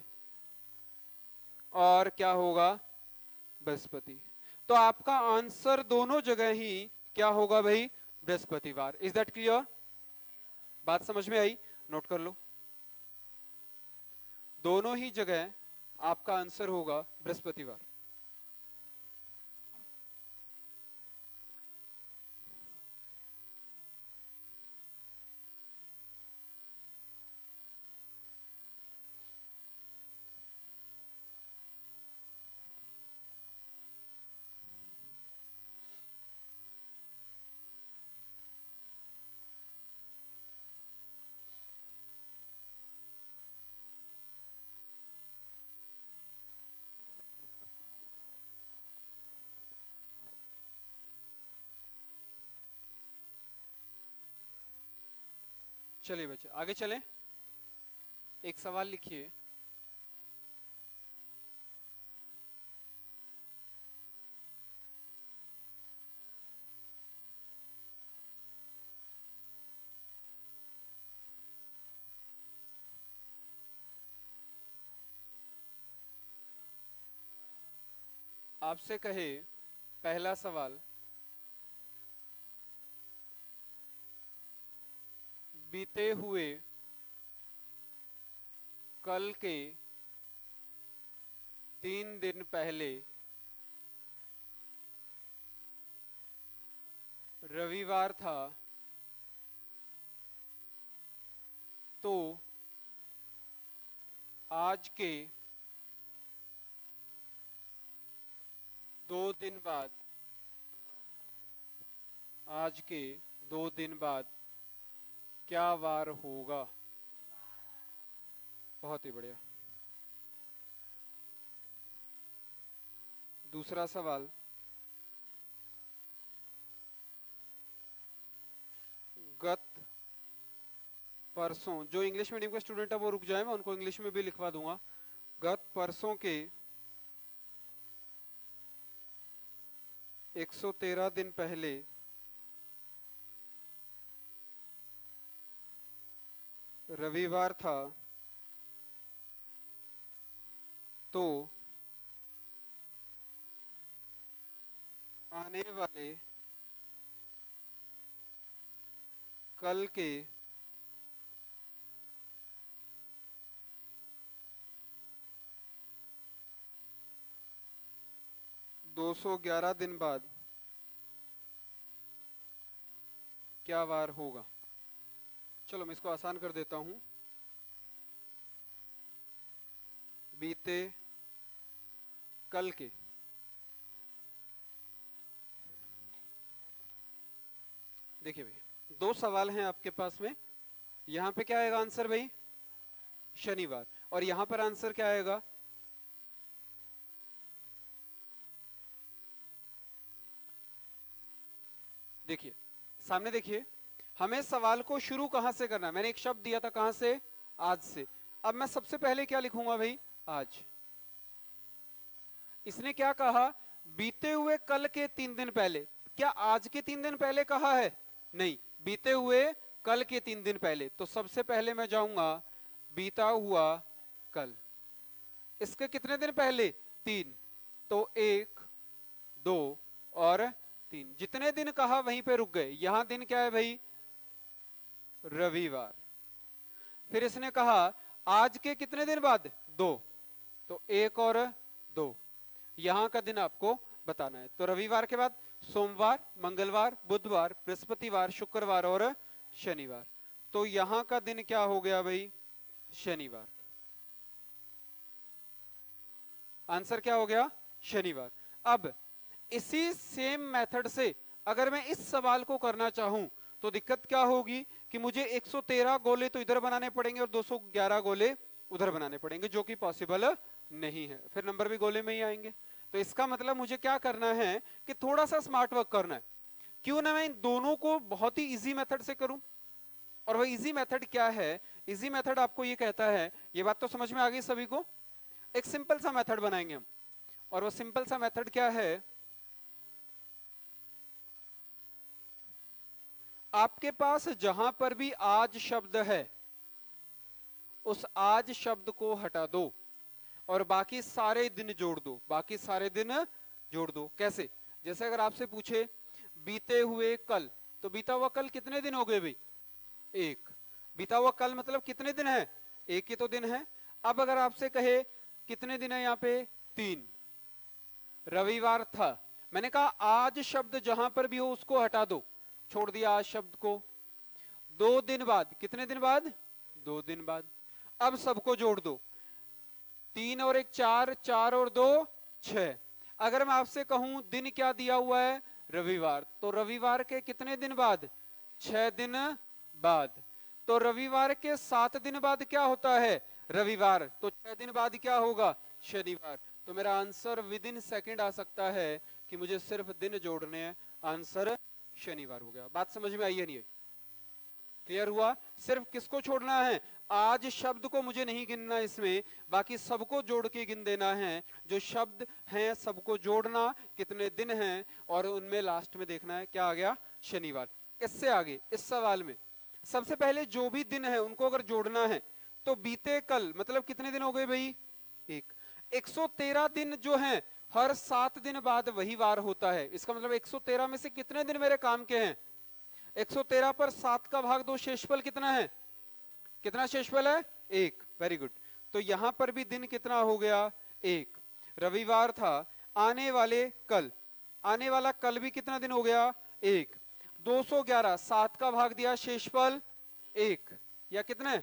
और क्या होगा, बृहस्पति। तो आपका आंसर दोनों जगह ही क्या होगा भाई, बृहस्पतिवार। इज दैट क्लियर, बात समझ में आई, नोट कर लो। दोनों ही जगह आपका आंसर होगा बृहस्पतिवार। चलिए बच्चे आगे चलें। एक सवाल लिखिए। आपसे कहे पहला सवाल, बीते हुए कल के 3 दिन पहले रविवार था, तो आज के 2 दिन बाद, आज के 2 दिन बाद क्या वार होगा? बहुत ही बढ़िया। दूसरा सवाल, गत परसों, जो इंग्लिश मीडियम के स्टूडेंट है वो रुक जाए, मैं उनको इंग्लिश में भी लिखवा दूंगा। गत परसों के 113 दिन पहले रविवार था, तो आने वाले कल के 211 दिन बाद क्या वार होगा? चलो मैं इसको आसान कर देता हूं। बीते कल के, देखिए भाई 2 सवाल हैं आपके पास में। यहां पे क्या आएगा आंसर भाई? शनिवार। और यहां पर आंसर क्या आएगा? देखिए सामने, देखिए हमें सवाल को शुरू कहां से करना है। मैंने एक शब्द दिया था, कहां से? आज से। अब मैं सबसे पहले क्या लिखूंगा भाई? आज। इसने क्या कहा? बीते हुए कल के 3 दिन पहले। क्या आज के 3 दिन पहले कहा है? नहीं, बीते हुए कल के 3 दिन पहले। तो सबसे पहले मैं जाऊंगा बीता हुआ कल। इसके कितने दिन पहले? 3। तो 1, 2 और 3, जितने दिन कहा वहीं पे रुक गए। यहां दिन क्या है भाई? रविवार। फिर इसने कहा आज के कितने दिन बाद? 2। तो 1 और 2, यहां का दिन आपको बताना है। तो रविवार के बाद सोमवार, मंगलवार, बुधवार, बृहस्पतिवार, शुक्रवार और शनिवार। तो यहां का दिन क्या हो गया भाई? शनिवार। आंसर क्या हो गया? शनिवार। अब इसी सेम मेथड से अगर मैं इस सवाल को करना चाहूं तो दिक्कत क्या होगी कि मुझे 113 गोले तो इधर बनाने पड़ेंगे और 211 गोले उधर बनाने पड़ेंगे, जो कि पॉसिबल नहीं है। फिर नंबर भी गोले में ही आएंगे। तो इसका मतलब मुझे क्या करना है कि थोड़ा सा स्मार्ट वर्क करना है। क्यों ना मैं इन दोनों को बहुत ही इजी मेथड से करूं। और वह इजी मेथड क्या है? इजी मेथड आपको ये कहता है, ये बात तो समझ में आ गई सभी को। एक सिंपल सा मेथड बनाएंगे हम, और वो सिंपल सा मेथड क्या है? आपके पास जहां पर भी आज शब्द है, उस आज शब्द को हटा दो और बाकी सारे दिन जोड़ दो। बाकी सारे दिन जोड़ दो। कैसे? जैसे अगर आपसे पूछे बीते हुए कल, तो बीता हुआ कल कितने दिन हो गए भाई? 1। बीता हुआ कल मतलब कितने दिन है? 1 ही तो दिन है। अब अगर आपसे कहे कितने दिन है यहाँ पे? 3। रविवार था। मैंने कहा आज शब्द जहां पर भी हो उसको हटा दो, छोड़ दिया आज शब्द को। 2 दिन बाद, कितने दिन बाद? 2 दिन बाद। अब सबको जोड़ दो, 3 और 1 4, 4 और 2 6। अगर मैं आपसे कहूं दिन क्या दिया हुआ है? रविवार। तो रविवार के कितने दिन बाद? 6 दिन बाद। तो रविवार के 7 दिन बाद क्या होता है? रविवार। तो 6 दिन बाद क्या होगा? शनिवार। तो मेरा आंसर विद इन सेकेंड आ सकता है कि मुझे सिर्फ दिन जोड़ने हैं। आंसर शनिवार हो गया। बात समझ में आई है नहीं? क्लियर हुआ? सिर्फ किसको छोड़ना है? आज शब्द को मुझे नहीं गिनना इसमें, बाकी सबको जोड़ के गिन देना है। जो शब्द हैं सबको जोड़ना, कितने दिन हैं, और उनमें लास्ट में देखना है क्या आ गया, शनिवार। इससे आगे इस सवाल में सबसे पहले जो भी दिन है उनको अगर जोड़ना है तो बीते कल मतलब कितने दिन हो गए भाई, एक। 113 दिन जो हैं हर 7 दिन बाद वही वार होता है। इसका मतलब 113 में से कितने दिन मेरे काम के हैं? 113 पर 7 का भाग 2, शेषफल कितना है? कितना शेषफल है? 1। Very good. तो यहां पर भी दिन कितना हो गया? 1। रविवार था, आने वाले कल, आने वाला कल भी कितना दिन हो गया? 1। 211 7 का भाग दिया, शेषफल 1, या कितने?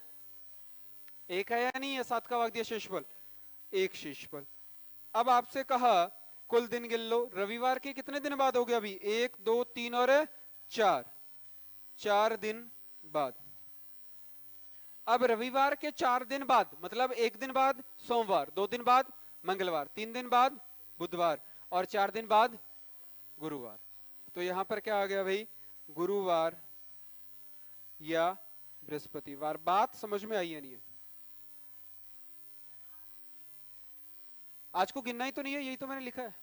1 है या नहीं है? 7 का भाग दिया, शेषफल 1 शेषफल। अब आपसे कहा कुल दिन गिन लो। रविवार के कितने दिन बाद हो गया अभी? 1 2 3 और 4, 4 दिन बाद। अब रविवार के 4 दिन बाद मतलब 1 दिन बाद सोमवार, 2 दिन बाद मंगलवार, 3 दिन बाद बुधवार और 4 दिन बाद गुरुवार। तो यहां पर क्या आ गया भाई? गुरुवार या बृहस्पतिवार। बात समझ में आई है नहीं है? आज को गिनना ही तो नहीं है, यही तो मैंने लिखा है।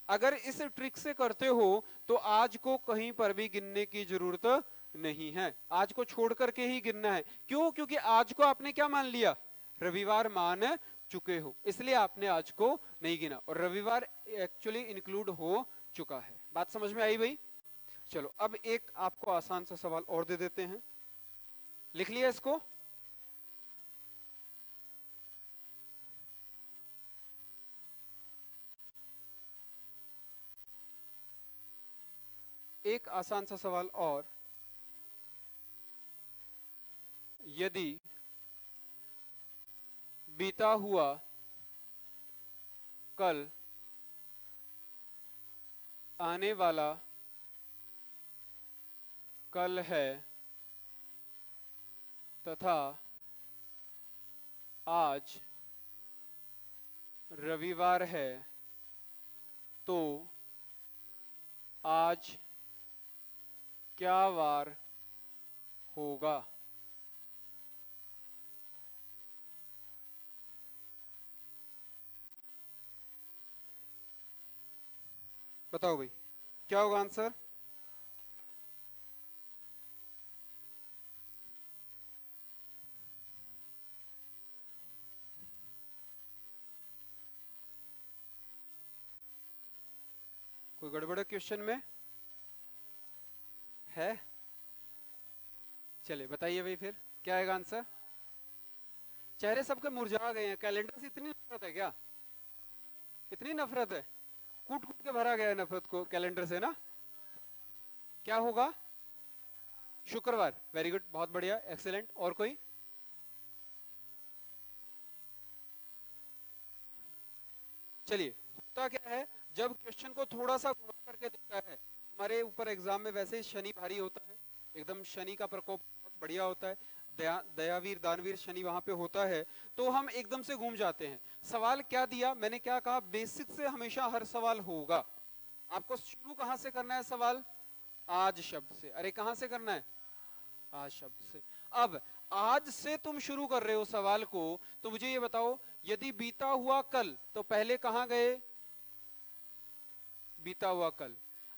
अगर इस ट्रिक से करते हो तो आज को कहीं पर भी गिनने की जरूरत नहीं है, आज को छोड़ करके ही गिनना है। क्यों? क्योंकि आज को आपने क्या मान लिया? रविवार मान चुके हो, इसलिए आपने आज को नहीं गिना और रविवार एक्चुअली इंक्लूड हो चुका है। बात समझ में आई भाई? चलो अब एक आपको आसान सा सवाल और दे देते हैं, लिख लिया इसको? एक आसान सा सवाल और, यदि बीता हुआ कल आने वाला कल है तथा आज रविवार है तो आज क्या वार होगा? बताओ भाई क्या होगा आंसर? कोई गड़बड़ है क्वेश्चन में? है? चलिए बताइए भाई फिर क्या आएगा आंसर? चेहरे सबके मुरझा गए हैं, कैलेंडर से इतनी नफरत है क्या? इतनी नफरत है, कूट कूट के भरा गया है नफरत को कैलेंडर से ना। क्या होगा? शुक्रवार। वेरी गुड, बहुत बढ़िया, एक्सीलेंट। और कोई? चलिए, होता क्या है जब क्वेश्चन को थोड़ा सा घुमा करके देता है, हमारे ऊपर एग्जाम में वैसे ही शनि भारी होता है, एकदम शनि का प्रकोप बहुत बढ़िया होता है, दयावीर दानवीर शनि वहां पे होता है, तो हम एकदम से घूम जाते हैं। सवाल क्या दिया, मैंने क्या कहा, बेसिक से हमेशा हर सवाल होगा। आपको शुरू कहां से करना है सवाल? आज शब्द से। अरे कहां से करना है? आज शब्द से। अब आज से तुम शुरू कर रहे हो सवाल को, तो मुझे ये बताओ, यदि बीता हुआ कल, तो पहले कहां गए? बीता हुआ कल।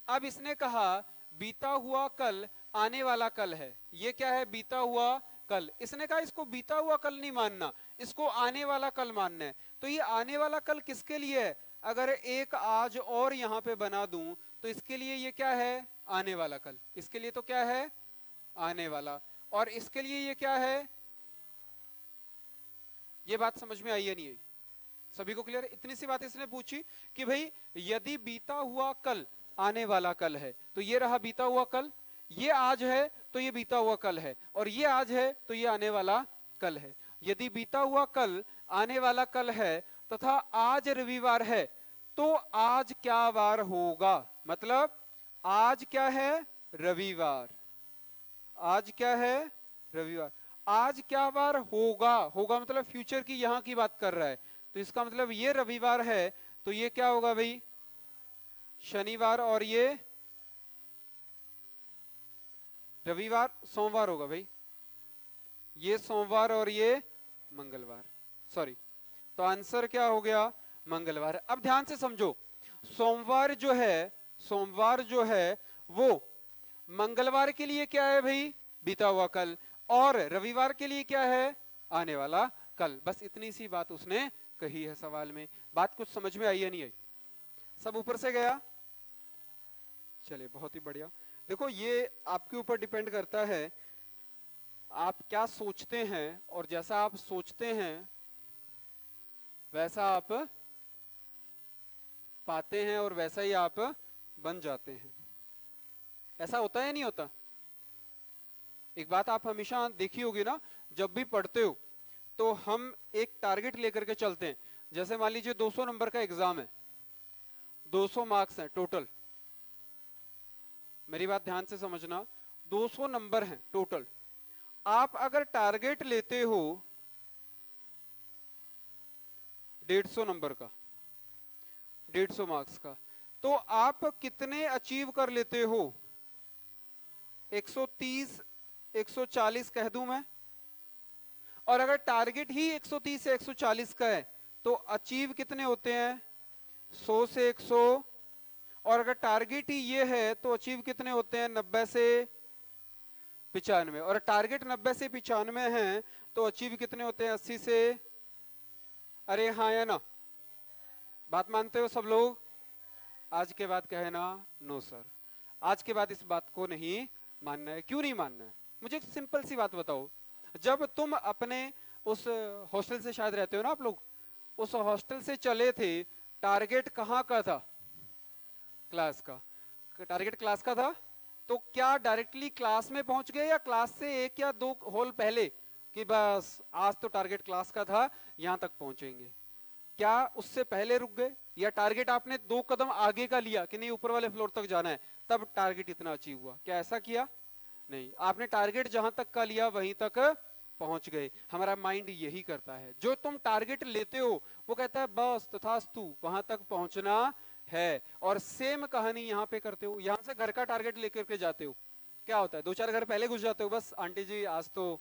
अब इसने कहा बीता हुआ कल आने वाला कल है, ये क्या है? बीता हुआ कल। इसने कहा इसको बीता हुआ कल नहीं मानना, इसको आने वाला कल मानना है। तो ये आने वाला कल किसके लिए है? अगर एक आज और यहां पे बना दूं तो इसके लिए ये क्या है? आने वाला कल। इसके लिए तो क्या है? आने वाला। और इसके लिए ये क्या है? ये बात समझ में आई है नहीं है? सभी को क्लियर है? इतनी सी बात इसने पूछी कि भाई यदि बीता हुआ कल आने वाला कल है, तो ये रहा बीता हुआ कल, ये आज है तो ये बीता हुआ कल है, और ये आज है तो ये आने वाला कल है। यदि बीता हुआ कल आने वाला कल है तथा आज रविवार है, तो आज क्या वार होगा? मतलब आज क्या है? रविवार। आज क्या है? रविवार। आज क्या वार होगा? होगा मतलब फ्यूचर की यहां की बात कर रहा है, तो इसका मतलब ये रविवार है तो ये क्या होगा भाई? शनिवार। और ये रविवार सोमवार होगा भाई, ये सोमवार और ये मंगलवार, सॉरी, तो आंसर क्या हो गया, मंगलवार। अब ध्यान से समझो, सोमवार जो है वो मंगलवार के लिए क्या है भाई, बीता हुआ कल, और रविवार के लिए क्या है, आने वाला कल। बस इतनी सी बात उसने कही है सवाल में। बात कुछ समझ में आई या नहीं आई, सब ऊपर से गया, चलिए बहुत ही बढ़िया। देखो ये आपके ऊपर डिपेंड करता है आप क्या सोचते हैं, और जैसा आप सोचते हैं वैसा आप पाते हैं और वैसा ही आप बन जाते हैं। ऐसा होता है या नहीं होता? एक बात आप हमेशा देखी होगी ना, जब भी पढ़ते हो तो हम एक टारगेट लेकर के चलते हैं। जैसे मान लीजिए 200 नंबर का एग्जाम है, 200 मार्क्स हैं टोटल, मेरी बात ध्यान से समझना, 200 नंबर हैं टोटल। आप अगर टारगेट लेते हो 150 नंबर का, 150 मार्क्स का, तो आप कितने अचीव कर लेते हो? 130, 140 कह दूं मैं। और अगर टारगेट ही 130 से 140 का है तो अचीव कितने होते हैं? 100 से 100। और अगर टारगेट ही ये है तो अचीव कितने होते हैं? 90 से 95। और टारगेट 90 से 95 है तो अचीव कितने होते हैं? 80 से, अरे हाँ या ना, बात मानते हो सब लोग? आज के बाद कहे ना नो सर, आज के बाद इस बात को नहीं मानना है। क्यों नहीं मानना है? मुझे एक सिंपल सी बात बताओ, जब तुम अपने उस हॉस्टल से शायद रहते हो ना आप लोग, उस हॉस्टल से चले थे, टारगेट कहाँ का था? क्लास का। टारगेट क्लास का था, तो क्या डायरेक्टली क्लास में पहुंच गए या क्लास से 1 या 2 हॉल पहले कि बस आज तो टारगेट क्लास का था यहां तक पहुंचेंगे? क्या उससे पहले रुक गए, या टारगेट आपने 2 कदम आगे का लिया कि नहीं ऊपर वाले फ्लोर तक जाना है, तब टारगेट इतना अचीव हुआ? क्या ऐसा किया? नहीं, आपने टारगेट जहां तक का लिया वहीं तक पहुंच गए। हमारा माइंड यही करता है, जो तुम टारगेट लेते हो वो कहता है बस तथास्तु वहां तक पहुंचना है। और सेम कहानी यहाँ पे करते हो, यहां से घर का टारगेट लेकर के जाते हो, क्या होता है? 2-4 घर पहले घुस जाते हो, बस आंटी जी आज तो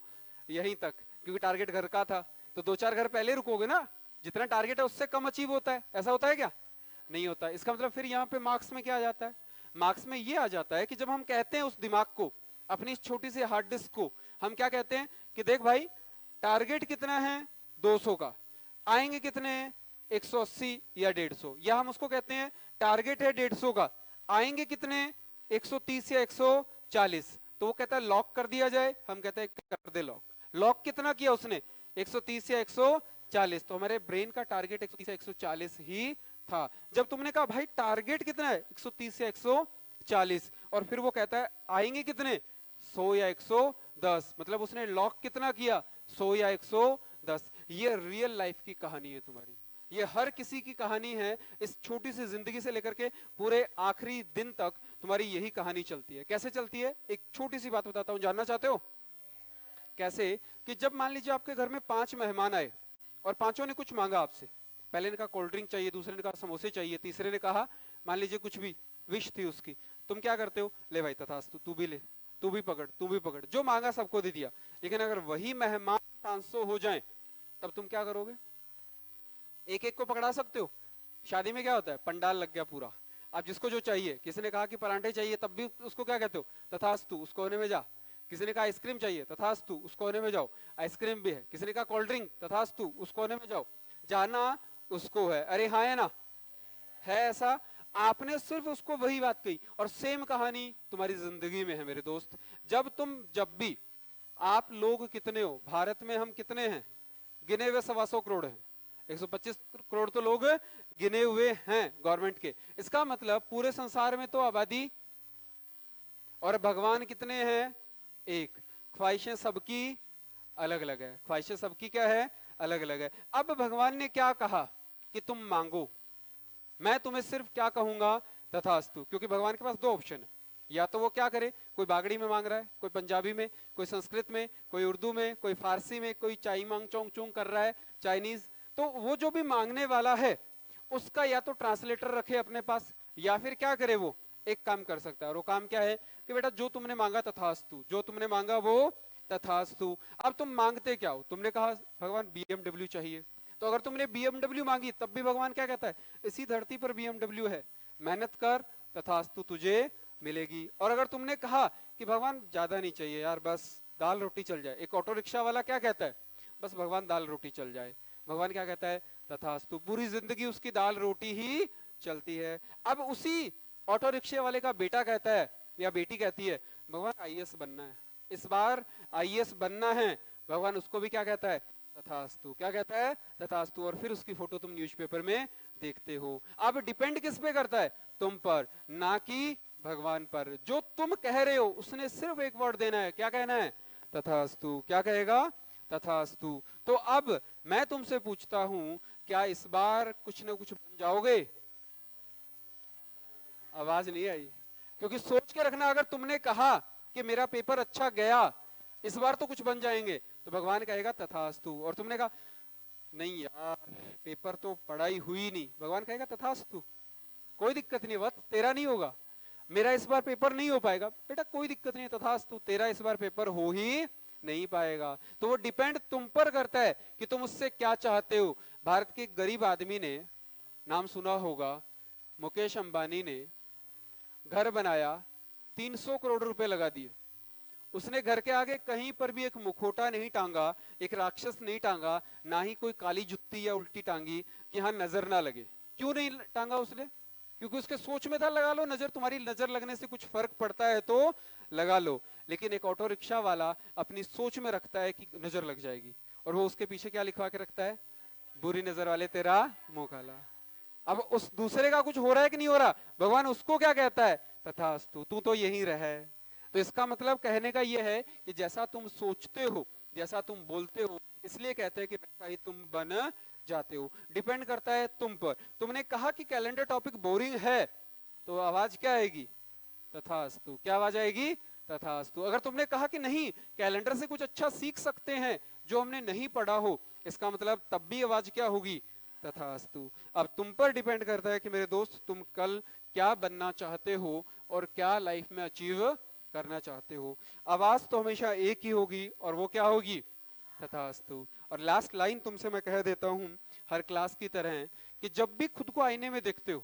यहीं तक, क्योंकि टारगेट घर का था, तो 2-4 घर पहले रुकोगे ना, जितना टारगेट है उससे कम अचीव होता है। ऐसा होता है क्या? नहीं होता। इसका मतलब फिर यहाँ पे मार्क्स में क्या आ जाता है? मार्क्स में ये आ जाता है कि जब हम कहते हैं उस दिमाग को, अपनी इस छोटी सी हार्ड डिस्क को, हम क्या कहते हैं कि देख भाई टारगेट कितना है 200 का, आएंगे कितने? 180 या 150। या हम उसको कहते हैं टारगेट है 150 का, आएंगे कितने? 130 या 140। तो वो कहता है लॉक कर दिया जाए, हम कहते हैं कर दे लॉक। लॉक कितना किया उसने? 130 या 140। तो हमारे ब्रेन का टारगेट 130 या 140 ही था। जब तुमने कहा भाई टारगेट कितना है? 130 या 140, और फिर वो कहता है आएंगे कितने? 100 या 110, मतलब उसने लॉक कितना किया? 100 या 110। ये रियल लाइफ की कहानी है तुम्हारी, ये हर किसी की कहानी है। इस छोटी सी जिंदगी से लेकर के पूरे आखिरी दिन तक तुम्हारी यही कहानी चलती है। कैसे चलती है? एक छोटी सी बात बताता हूं, जानना चाहते हो कैसे? कि जब मान लीजिए आपके घर में 5 मेहमान आए और पांचों ने कुछ मांगा आपसे, पहले ने कहा कोल्ड ड्रिंक चाहिए, दूसरे ने कहा समोसे चाहिए, तीसरे ने कहा मान लीजिए कुछ भी विश थी उसकी, तुम क्या करते हो? ले भाई तथास्तु, तू भी ले, तू भी पकड़, तू भी पकड़, जो मांगा सबको दे दिया। लेकिन अगर वही मेहमान 500 हो जाएं तब तुम क्या करोगे? एक एक को पकड़ा सकते हो? शादी में क्या होता है, पंडाल लग गया पूरा, अब जिसको जो चाहिए, किसी ने कहा कि परांठे चाहिए तब भी उसको क्या कहते हो? तथास्तु, उस कोने में जा। किसी ने कहा आइसक्रीम चाहिए, तथास्तु, उस कोने में जाओ, आइसक्रीम भी है। किसी ने कहा कोल्ड ड्रिंक, तथास्तु, उस कोने में जाओ। जाना उसको है, अरे हाँ है ना, है ऐसा? आपने सिर्फ उसको वही बात कही। और सेम कहानी तुम्हारी जिंदगी में है मेरे दोस्त। जब भी आप लोग कितने हो भारत में? हम कितने हैं? गिने हुए 125 करोड़ हैं। 125 करोड़ तो लोग गिने हुए हैं गवर्नमेंट के। इसका मतलब पूरे संसार में तो आबादी, और भगवान कितने हैं? एक। ख्वाहिशें सबकी अलग अलग है, ख्वाहिशें सबकी क्या है? अलग अलग है। अब भगवान ने क्या कहा कि तुम मांगो, मैं तुम्हें सिर्फ क्या कहूंगा? तथास्तु। क्योंकि भगवान के पास 2 ऑप्शन है, या तो वो क्या करे, कोई बागड़ी में मांग रहा है, कोई पंजाबी में, कोई संस्कृत में, कोई उर्दू में, कोई फारसी में, कोई चाई मांग चोंग चोंग कर रहा है, चाइनीज। तो वो जो भी मांगने वाला है उसका या तो ट्रांसलेटर रखे अपने पास, या फिर क्या करे, वो एक काम कर सकता है, और वो काम क्या है कि बेटा जो तुमने मांगा तथास्तु, जो तुमने मांगा वो तथास्तु। अब तुम मांगते क्या हो? तुमने कहा भगवान बीएमडब्ल्यू चाहिए, तो अगर तुमने बीएमडब्ल्यू मांगी तब भी भगवान क्या कहता है, इसी धरती पर बीएमडब्ल्यू है, मेहनत कर तथास्तु तुझे मिलेगी। और अगर तुमने कहा कि भगवान ज्यादा नहीं चाहिए यार, बस दाल रोटी चल जाए, एक ऑटो रिक्शा वाला क्या कहता है, बस भगवान दाल रोटी चल जाए, भगवान क्या कहता है, तथास्तु। पूरी जिंदगी उसकी दाल रोटी ही चलती है। अब उसी ऑटो रिक्शा वाले का बेटा कहता है या बेटी कहती है भगवान आईएएस बनना है, इस बार आईएएस बनना है, भगवान उसको भी क्या कहता है, तथास्तु। क्या कहता है, तथास्तु। और फिर उसकी फोटो तुम न्यूज़पेपर में देखते हो। अब डिपेंड किस पे करता है, तुम पर, ना कि भगवान पर। जो तुम कह रहे हो उसने सिर्फ एक वर्ड देना है, क्या कहना है, तथास्तु। क्या कहेगा, तथास्तु। तो अब मैं तुमसे पूछता हूं, क्या इस बार कुछ ना कुछ बन जाओगे? आवाज नहीं आई, क्योंकि सोच के रखना, अगर तुमने कहा कि मेरा पेपर अच्छा गया, इस बार तो कुछ बन जाएंगे, तो भगवान कहेगा तथास्तु। और तुमने कहा नहीं यार पेपर तो पढ़ाई हुई नहीं, भगवान कहेगा तथास्तु, कोई दिक्कत नहीं, बस तेरा नहीं होगा, मेरा इस बार पेपर नहीं हो पाएगा, बेटा कोई दिक्कत नहीं, तथास्तु, तेरा इस बार पेपर हो ही नहीं पाएगा। तो वो डिपेंड तुम पर करता है कि तुम उससे क्या चाहते हो। भारत के एक गरीब आदमी ने, नाम सुना होगा, मुकेश अंबानी ने घर बनाया, 300 करोड़ रुपए लगा दिए। उसने घर के आगे कहीं पर भी एक मुखोटा नहीं टांगा, एक राक्षस नहीं टांगा, ना ही कोई काली जुत्ती या उल्टी टांगी कि हाँ नजर ना लगे। क्यों नहीं टांगा उसने? क्योंकि उसके सोच में था लगा लो नजर, तुम्हारी नजर लगने से कुछ फर्क पड़ता है तो लगा लो। लेकिन एक ऑटो रिक्शा वाला अपनी सोच में रखता है कि नजर लग जाएगी, और वो उसके पीछे क्या लिखवा के रखता है, बुरी नजर वाले तेरा मुंह काला। अब उस दूसरे का कुछ हो रहा है कि नहीं हो रहा, भगवान उसको क्या कहता है, तथास्तु, तू तो यही रहे। तो इसका मतलब कहने का यह है कि जैसा तुम सोचते हो, जैसा तुम बोलते हो, इसलिए कहते हैं कि वैसा ही तुम बन जाते हो। डिपेंड करता है तुम पर। तुमने कहा कि कैलेंडर टॉपिक बोरिंग है, तो आवाज क्या आएगी, तथास्तु। क्या आवाज आएगी, तथास्तु। अगर तुमने कहा कि नहीं कैलेंडर से कुछ अच्छा सीख सकते हैं जो हमने नहीं पढ़ा हो, इसका मतलब तब भी आवाज क्या होगी, तथास्तु। अब तुम पर डिपेंड करता है कि मेरे दोस्त तुम कल क्या बनना चाहते हो और क्या लाइफ में अचीव करना चाहते हो। आवाज तो हमेशा एक ही होगी, और वो क्या होगी, तथास्तु। और लास्ट लाइन तुमसे मैं कह देता हूं हर क्लास की तरह, कि जब भी खुद को आईने में देखते हो,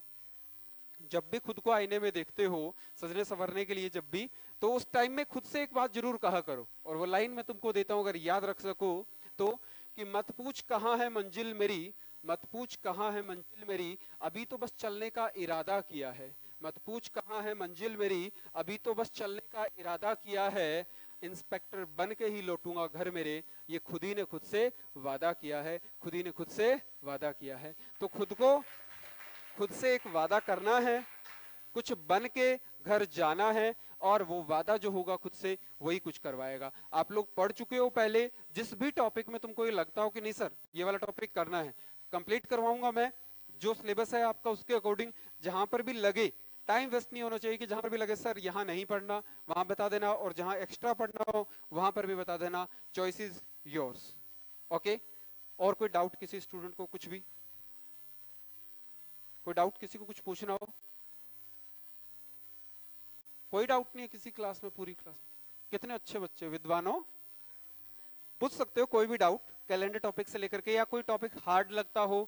जब भी खुद को आईने में देखते हो सजने संवरने के लिए, जब भी, तो उस टाइम में खुद से एक बात जरूर कहा करो। और वो लाइन मैं तुमको देता हूं, अगर याद रख सको तो, कि मत पूछ कहाँ है मंजिल मेरी, मत पूछ कहाँ है मंजिल मेरी, अभी तो बस चलने का इरादा किया है। मत पूछ कहाँ है मंजिल मेरी, अभी तो बस चलने का इरादा किया है। इंस्पेक्टर बन के ही लौटूंगा घर मेरे, ये खुद ही ने खुद से वादा किया है, खुद ही ने खुद से वादा किया है। तो खुद को खुद से एक वादा करना है, कुछ बन के घर जाना है, और वो वादा जो होगा खुद से वही कुछ करवाएगा। आप लोग पढ़ चुके हो पहले, जिस भी टॉपिक में तुमको ये लगता हो कि नहीं सर ये वाला टॉपिक करना है, कंप्लीट करवाऊंगा मैं, जो सिलेबस है आपका उसके अकॉर्डिंग। जहां पर भी लगे, टाइम वेस्ट नहीं होना चाहिए कि जहां पर भी लगे सर यहाँ नहीं पढ़ना, वहां बता देना, और जहां एक्स्ट्रा पढ़ना हो वहां पर भी बता देना। Choice is yours. ओके, और कोई डाउट किसी स्टूडेंट को, कुछ भी कोई डाउट, किसी को कुछ पूछना हो? कोई डाउट नहीं है किसी क्लास में, पूरी क्लास में? कितने अच्छे बच्चे, विद्वान हो, पूछ सकते हो कोई भी डाउट कैलेंडर टॉपिक से लेकर के, या कोई टॉपिक हार्ड लगता हो,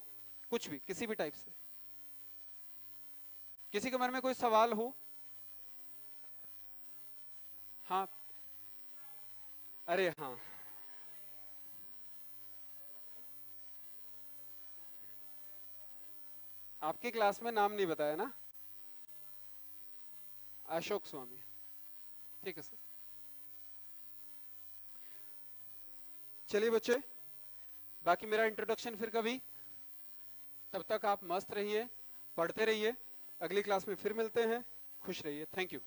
कुछ भी किसी भी टाइप से। किसी के मन में कोई सवाल हो? हाँ, अरे हाँ, आपकी क्लास में नाम नहीं बताया ना, अशोक स्वामी, ठीक है सर। चलिए बच्चे, बाकी मेरा इंट्रोडक्शन फिर कभी, तब तक आप मस्त रहिए, पढ़ते रहिए, अगली क्लास में फिर मिलते हैं, खुश रहिए, थैंक यू।